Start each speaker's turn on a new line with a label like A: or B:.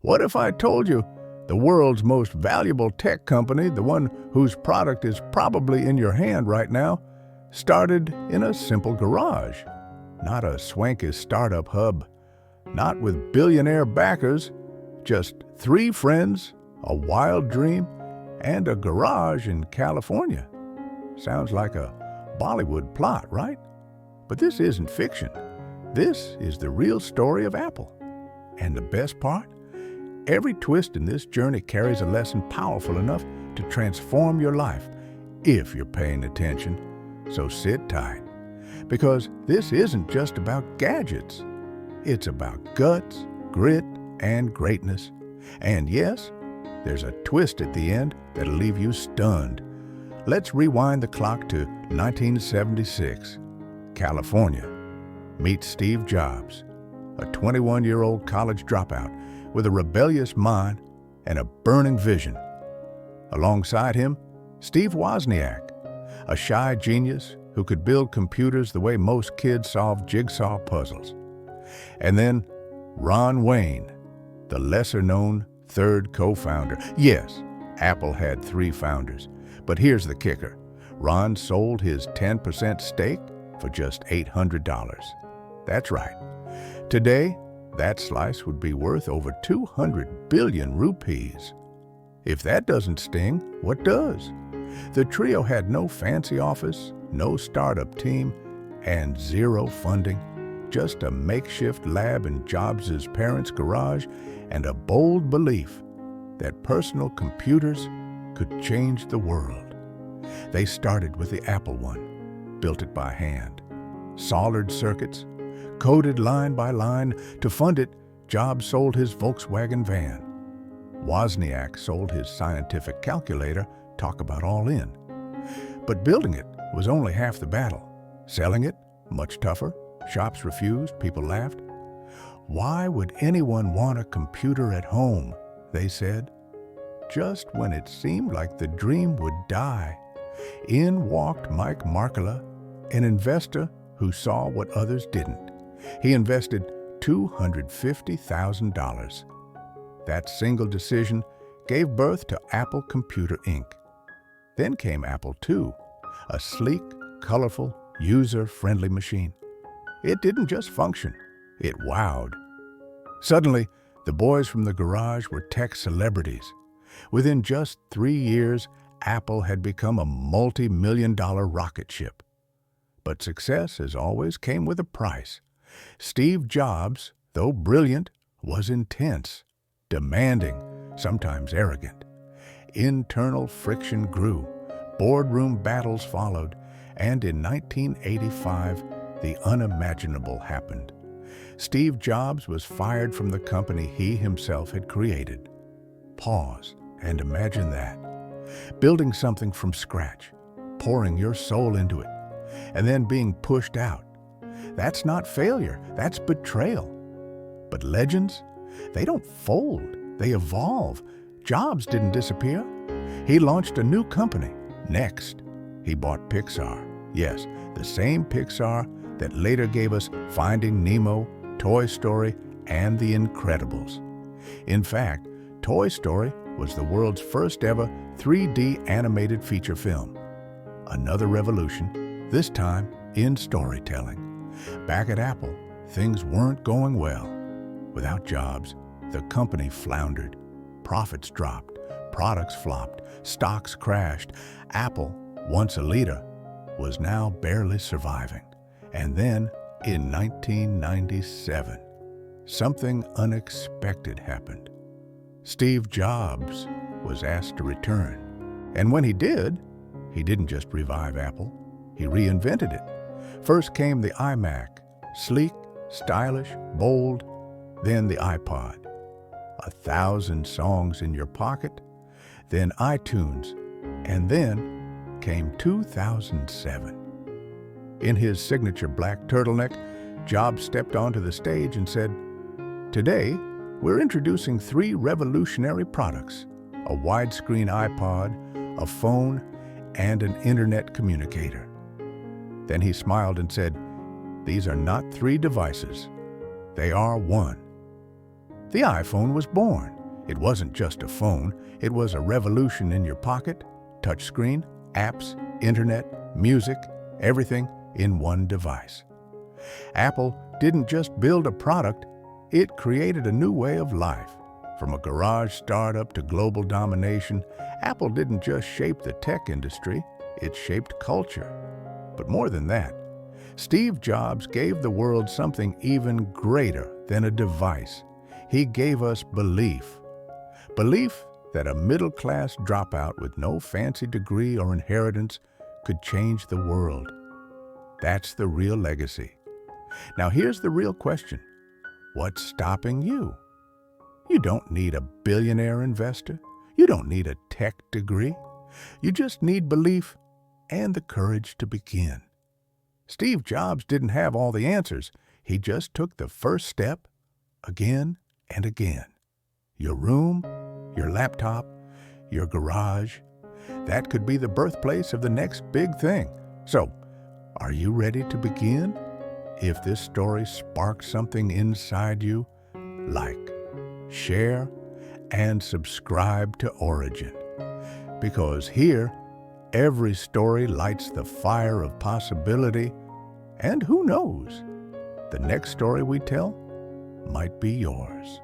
A: What if I told you the world's most valuable tech company, the one whose product is probably in your hand right now, started in a simple garage? Not a swanky startup hub, not with billionaire backers, just three friends, a wild dream, and a garage in California. Sounds like a Bollywood plot, right? But this isn't fiction. This is the real story of Apple. And the best part? Every twist in this journey carries a lesson powerful enough to transform your life, if you're paying attention. So sit tight, because this isn't just about gadgets. It's about guts, grit, and greatness. And yes, there's a twist at the end that'll leave you stunned. Let's rewind the clock to 1976. California. Meet Steve Jobs, a 21-year-old college dropout with a rebellious mind and a burning vision. Alongside him, Steve Wozniak, a shy genius who could build computers the way most kids solve jigsaw puzzles. And then Ron Wayne, the lesser-known third co-founder. Yes, Apple had three founders, but here's the kicker. Ron sold his 10% stake for just $800. That's right. Today, that slice would be worth over 200 billion rupees. If that doesn't sting, what does? The trio had no fancy office, no startup team, and zero funding. Just a makeshift lab in Jobs' parents' garage and a bold belief that personal computers could change the world. They started with the Apple I, built it by hand. Soldered circuits, coded line by line. To fund it, Jobs sold his Volkswagen van. Wozniak sold his scientific calculator, talk about all in. But building it was only half the battle. Selling it, much tougher. Shops refused, people laughed. Why would anyone want a computer at home, they said. Just when it seemed like the dream would die, in walked Mike Markkula, an investor who saw what others didn't. He invested $250,000. That single decision gave birth to Apple Computer Inc. Then came Apple II, a sleek, colorful, user-friendly machine. It didn't just function, it wowed. Suddenly, the boys from the garage were tech celebrities. Within just 3 years, Apple had become a multi-million-dollar rocket ship. But success, as always, came with a price. Steve Jobs, though brilliant, was intense, demanding, sometimes arrogant. Internal friction grew, boardroom battles followed, and in 1985, the unimaginable happened. Steve Jobs was fired from the company he himself had created. Pause and imagine that. Building something from scratch, pouring your soul into it, and then being pushed out. That's not failure, that's betrayal. But legends, they don't fold, they evolve. Jobs didn't disappear. He launched a new company. Next, he bought Pixar. Yes, the same Pixar that later gave us Finding Nemo, Toy Story, and The Incredibles. In fact, Toy Story was the world's first ever 3D animated feature film. Another revolution, this time in storytelling. Back at Apple, things weren't going well. Without Jobs, the company floundered. Profits dropped, products flopped, stocks crashed. Apple, once a leader, was now barely surviving. And then, in 1997, something unexpected happened. Steve Jobs was asked to return. And when he did, he didn't just revive Apple, he reinvented it. First came the iMac, sleek, stylish, bold. Then the iPod, 1,000 songs in your pocket. Then iTunes, and then came 2007. In his signature black turtleneck, Jobs stepped onto the stage and said, "Today, we're introducing 3 revolutionary products: a widescreen iPod, a phone, and an internet communicator." Then he smiled and said, "These are not 3 devices. They are one." The iPhone was born. It wasn't just a phone, it was a revolution in your pocket, touchscreen, apps, internet, music, everything in one device. Apple didn't just build a product, it created a new way of life. From a garage startup to global domination, Apple didn't just shape the tech industry, it shaped culture. But more than that, Steve Jobs gave the world something even greater than a device. He gave us belief. Belief that a middle-class dropout with no fancy degree or inheritance could change the world. That's the real legacy. Now here's the real question. What's stopping you? You don't need a billionaire investor. You don't need a tech degree. You just need belief and the courage to begin. Steve Jobs didn't have all the answers. He just took the first step again and again. Your room, your laptop, your garage, that could be the birthplace of the next big thing. So, are you ready to begin? If this story sparks something inside you, like, share, and subscribe to Origin. Because here, every story lights the fire of possibility, and who knows, the next story we tell might be yours.